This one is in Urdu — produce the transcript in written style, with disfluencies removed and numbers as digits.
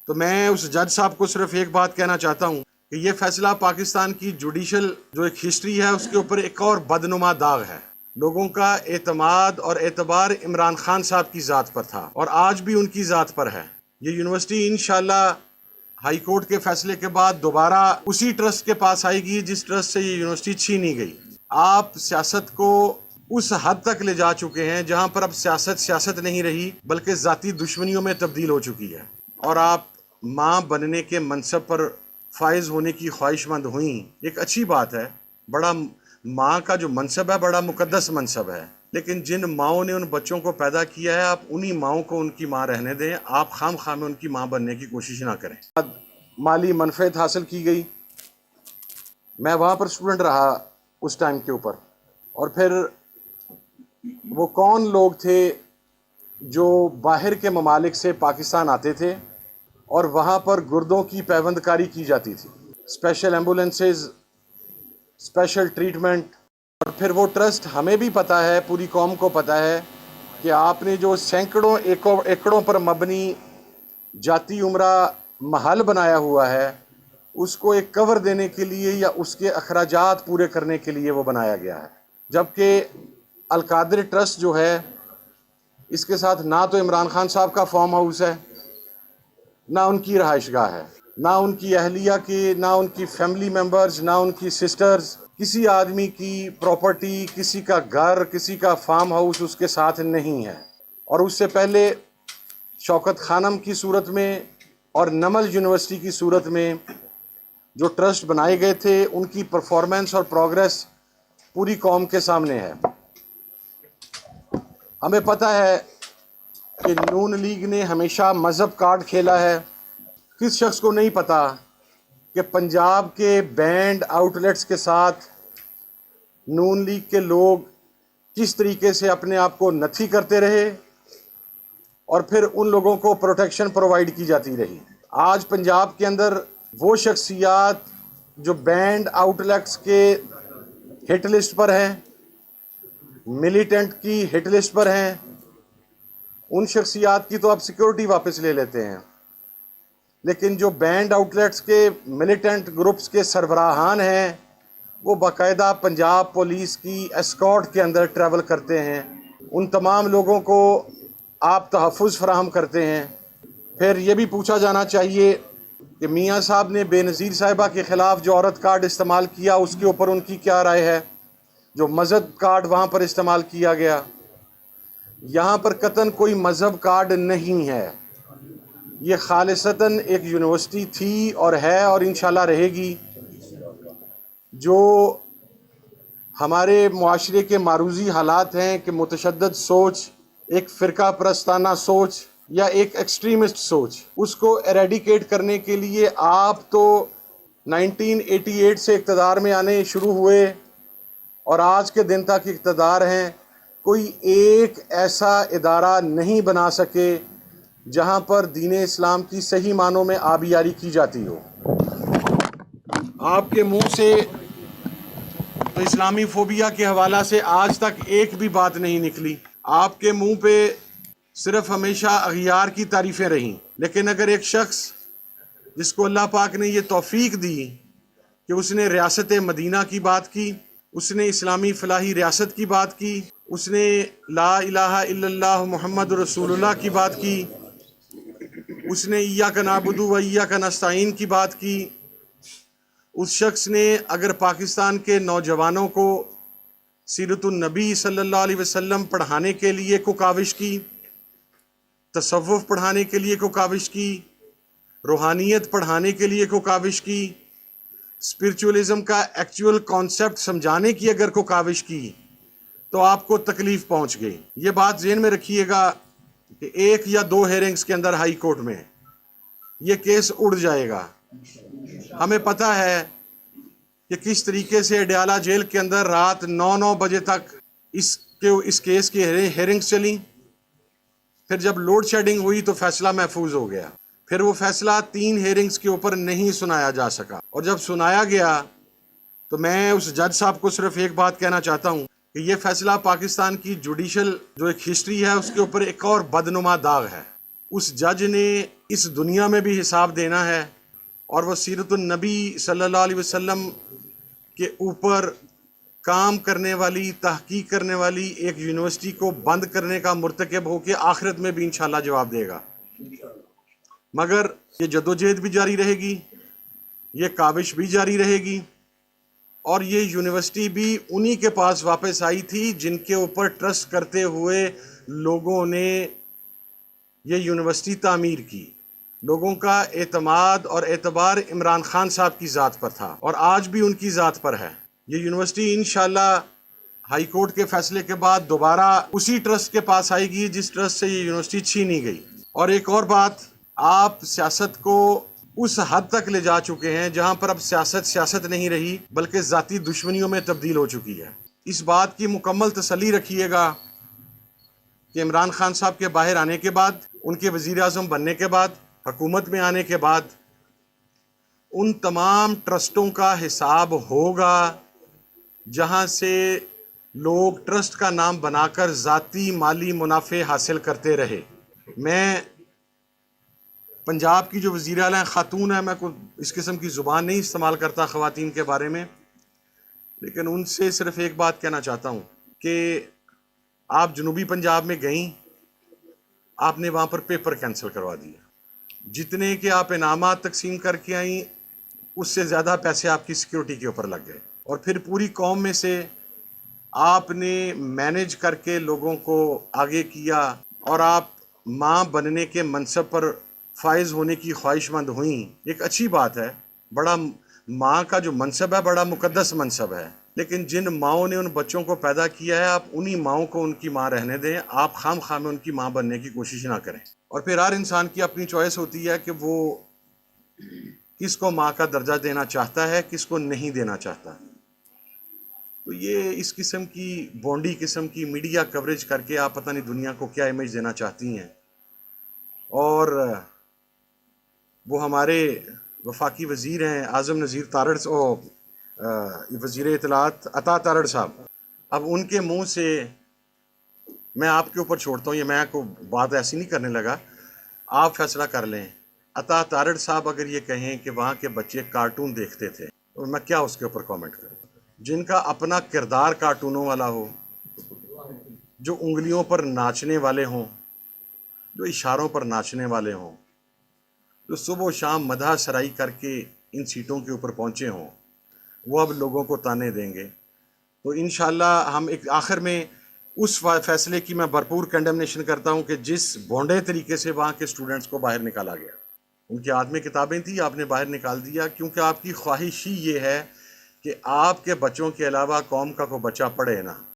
تو میں اس جج صاحب کو صرف ایک بات کہنا چاہتا ہوں کہ یہ فیصلہ پاکستان کی جوڈیشل جو ایک ہسٹری ہے اس کے اوپر ایک اور بدنما داغ ہے۔ لوگوں کا اعتماد اور اعتبار عمران خان صاحب کی ذات پر تھا اور آج بھی ان کی ذات پر ہے۔ یہ یونیورسٹی انشاءاللہ ہائی کورٹ کے فیصلے کے بعد دوبارہ اسی ٹرسٹ کے پاس آئے گی جس ٹرسٹ سے یہ یونیورسٹی چھینی گئی۔ آپ سیاست کو اس حد تک لے جا چکے ہیں جہاں پر اب سیاست نہیں رہی بلکہ ذاتی دشمنیوں میں تبدیل ہو چکی ہے، اور آپ ماں بننے کے منصب پر فائز ہونے کی خواہش مند ہوئیں۔ ایک اچھی بات ہے، بڑا ماں کا جو منصب ہے بڑا مقدس منصب ہے، لیکن جن ماؤں نے ان بچوں کو پیدا کیا ہے آپ انہی ماؤں کو ان کی ماں رہنے دیں، آپ خام خواہ میں ان کی ماں بننے کی کوشش نہ کریں۔ مالی منفعت حاصل کی گئی، میں وہاں پر اسٹوڈنٹ رہا اس ٹائم کے اوپر، اور پھر وہ کون لوگ تھے جو باہر کے ممالک سے پاکستان آتے تھے اور وہاں پر گردوں کی پیوند کاری کی جاتی تھی، اسپیشل ایمبولینسز، اسپیشل ٹریٹمنٹ، اور پھر وہ ٹرسٹ ہمیں بھی پتہ ہے، پوری قوم کو پتہ ہے کہ آپ نے جو سینکڑوں ایکڑوں پر مبنی جاتی عمرہ محل بنایا ہوا ہے اس کو ایک کور دینے کے لیے یا اس کے اخراجات پورے کرنے کے لیے وہ بنایا گیا ہے، جبکہ القادر ٹرسٹ جو ہے اس کے ساتھ نہ تو عمران خان صاحب کا فارم ہاؤس ہے، نہ ان کی رہائش گاہ ہے، نہ ان کی اہلیہ کی، نہ ان کی فیملی ممبرز، نہ ان کی سسٹرز، کسی آدمی کی پراپرٹی، کسی کا گھر، کسی کا فارم ہاؤس اس کے ساتھ نہیں ہے۔ اور اس سے پہلے شوکت خانم کی صورت میں اور نمل یونیورسٹی کی صورت میں جو ٹرسٹ بنائے گئے تھے ان کی پرفارمنس اور پروگریس پوری قوم کے سامنے ہے۔ ہمیں پتہ ہے کہ نون لیگ نے ہمیشہ مذہب کارڈ کھیلا ہے۔ کس شخص کو نہیں پتہ کہ پنجاب کے بینڈ آؤٹ لیٹس کے ساتھ نون لیگ کے لوگ کس طریقے سے اپنے آپ کو نتھی کرتے رہے اور پھر ان لوگوں کو پروٹیکشن پرووائڈ کی جاتی رہی۔ آج پنجاب کے اندر وہ شخصیات جو بینڈ آؤٹ لیٹس کے ہٹ لسٹ پر ہیں، ملیٹنٹ کی ہٹ لسٹ پر ہیں، ان شخصیات کی تو آپ سیکیورٹی واپس لے لیتے ہیں، لیکن جو بینڈ آؤٹ لیٹس کے ملیٹنٹ گروپس کے سربراہان ہیں وہ باقاعدہ پنجاب پولیس کی اسکارٹ کے اندر ٹریول کرتے ہیں، ان تمام لوگوں کو آپ تحفظ فراہم کرتے ہیں۔ پھر یہ بھی پوچھا جانا چاہیے کہ میاں صاحب نے بے نظیر صاحبہ کے خلاف جو عورت کارڈ استعمال کیا اس کے اوپر ان کی کیا رائے ہے؟ جو مذہب کارڈ وہاں پر استعمال کیا گیا، یہاں پر قطعاً کوئی مذہب کارڈ نہیں ہے، یہ خالصتاً ایک یونیورسٹی تھی اور ہے اور انشاءاللہ رہے گی جو ہمارے معاشرے کے معروضی حالات ہیں کہ متشدد سوچ، ایک فرقہ پرستانہ سوچ یا ایک ایکسٹریمسٹ سوچ، اس کو ایریڈیکیٹ کرنے کے لیے آپ تو 1988 سے اقتدار میں آنے شروع ہوئے اور آج کے دن تک اقتدار ہیں، کوئی ایک ایسا ادارہ نہیں بنا سکے جہاں پر دین اسلام کی صحیح معنوں میں آبیاری کی جاتی ہو۔ آپ کے منہ سے تو اسلامی فوبیا کے حوالہ سے آج تک ایک بھی بات نہیں نکلی، آپ کے منہ پہ صرف ہمیشہ اغیار کی تعریفیں رہیں، لیکن اگر ایک شخص جس کو اللہ پاک نے یہ توفیق دی کہ اس نے ریاست مدینہ کی بات کی، اس نے اسلامی فلاحی ریاست کی بات کی، اس نے لا الہ الا اللہ محمد رسول اللہ کی بات کی، اس نے ایاک نعبد و ایاک نستعین کی بات کی، اس شخص نے اگر پاکستان کے نوجوانوں کو سیرت النبی صلی اللہ علیہ وسلم پڑھانے کے لیے کو کاوش کی، تصوف پڑھانے کے لیے کو کاوش کی، روحانیت پڑھانے کے لیے کو کاوش کی، اسپرچولیزم کا ایکچول کانسیپٹ سمجھانے کی اگر کو کاوش کی تو آپ کو تکلیف پہنچ گئی۔ یہ بات ذہن میں رکھیے گا کہ 1 یا 2 ہیرنگز کے اندر ہائی کورٹ میں یہ کیس اڑ جائے گا۔ ہمیں پتہ ہے کہ کس طریقے سے اڈیالہ جیل کے اندر رات 9 بجے تک اس کیس کی ہیرنگز چلیں، پھر جب لوڈ شیڈنگ ہوئی تو فیصلہ محفوظ ہو گیا، پھر وہ فیصلہ 3 ہیرنگز کے اوپر نہیں سنایا جا سکا، اور جب سنایا گیا تو میں اس جج صاحب کو صرف ایک بات کہنا چاہتا ہوں کہ یہ فیصلہ پاکستان کی جوڈیشل جو ایک ہسٹری ہے اس کے اوپر ایک اور بدنما داغ ہے۔ اس جج نے اس دنیا میں بھی حساب دینا ہے، اور وہ سیرت النبی صلی اللہ علیہ وسلم کے اوپر کام کرنے والی، تحقیق کرنے والی ایک یونیورسٹی کو بند کرنے کا مرتکب ہو کے آخرت میں بھی انشاءاللہ جواب دے گا۔ مگر یہ جدوجہد بھی جاری رہے گی، یہ کاوش بھی جاری رہے گی، اور یہ یونیورسٹی بھی انہی کے پاس واپس آئی تھی جن کے اوپر ٹرسٹ کرتے ہوئے لوگوں نے یہ یونیورسٹی تعمیر کی۔ لوگوں کا اعتماد اور اعتبار عمران خان صاحب کی ذات پر تھا، اور آج بھی ان کی ذات پر ہے۔ یہ یونیورسٹی انشاءاللہ ہائی کورٹ کے فیصلے کے بعد دوبارہ اسی ٹرسٹ کے پاس آئے گی جس ٹرسٹ سے یہ یونیورسٹی چھینی گئی۔ اور ایک اور بات، آپ سیاست کو اس حد تک لے جا چکے ہیں جہاں پر اب سیاست نہیں رہی بلکہ ذاتی دشمنیوں میں تبدیل ہو چکی ہے۔ اس بات کی مکمل تسلی رکھیے گا کہ عمران خان صاحب کے باہر آنے کے بعد، ان کے وزیر اعظم بننے کے بعد، حکومت میں آنے کے بعد، ان تمام ٹرسٹوں کا حساب ہوگا جہاں سے لوگ ٹرسٹ کا نام بنا کر ذاتی مالی منافع حاصل کرتے رہے۔ میں پنجاب کی جو وزیر اعلیٰ خاتون ہیں، میں کوئی اس قسم کی زبان نہیں استعمال کرتا خواتین کے بارے میں، لیکن ان سے صرف ایک بات کہنا چاہتا ہوں کہ آپ جنوبی پنجاب میں گئیں، آپ نے وہاں پر پیپر کینسل کروا دیا۔ جتنے کہ آپ انعامات تقسیم کر کے آئیں، اس سے زیادہ پیسے آپ کی سیکیورٹی کے اوپر لگ گئے، اور پھر پوری قوم میں سے آپ نے مینیج کر کے لوگوں کو آگے کیا، اور آپ ماں بننے کے منصب پر فائز ہونے کی خواہش مند ہوئیں۔ ایک اچھی بات ہے، بڑا ماں کا جو منصب ہے بڑا مقدس منصب ہے، لیکن جن ماؤں نے ان بچوں کو پیدا کیا ہے، آپ انہی ماؤں کو ان کی ماں رہنے دیں، آپ خام خواہ میں ان کی ماں بننے کی کوشش نہ کریں۔ اور پھر ہر انسان کی اپنی چوائس ہوتی ہے کہ وہ کس کو ماں کا درجہ دینا چاہتا ہے، کس کو نہیں دینا چاہتا۔ تو یہ اس قسم کی بونڈی قسم کی میڈیا کوریج کر کے آپ پتہ نہیں دنیا کو کیا امیج دینا چاہتی ہیں۔ اور وہ ہمارے وفاقی وزیر ہیں اعظم نذیر تارڑ، وزیر اطلاعات عطا تارڑ صاحب، اب ان کے منہ سے میں آپ کے اوپر چھوڑتا ہوں، یہ میں کو بات ایسی نہیں کرنے لگا، آپ فیصلہ کر لیں۔ عطا تارڑ صاحب اگر یہ کہیں کہ وہاں کے بچے کارٹون دیکھتے تھے تو میں کیا اس کے اوپر کامنٹ کروں؟ جن کا اپنا کردار کارٹونوں والا ہو، جو انگلیوں پر ناچنے والے ہوں، جو اشاروں پر ناچنے والے ہوں، جو صبح و شام مدح سرائی کر کے ان سیٹوں کے اوپر پہنچے ہوں، وہ اب لوگوں کو تانے دیں گے۔ تو انشاءاللہ ہم ایک آخر میں اس فیصلے کی میں بھرپور کنڈمنیشن کرتا ہوں کہ جس بھونڈے طریقے سے وہاں کے اسٹوڈنٹس کو باہر نکالا گیا۔ ان کے ہاتھ میں کتابیں تھیں، آپ نے باہر نکال دیا، کیونکہ آپ کی خواہش ہی یہ ہے کہ آپ کے بچوں کے علاوہ قوم کا کوئی بچہ پڑھے نہ۔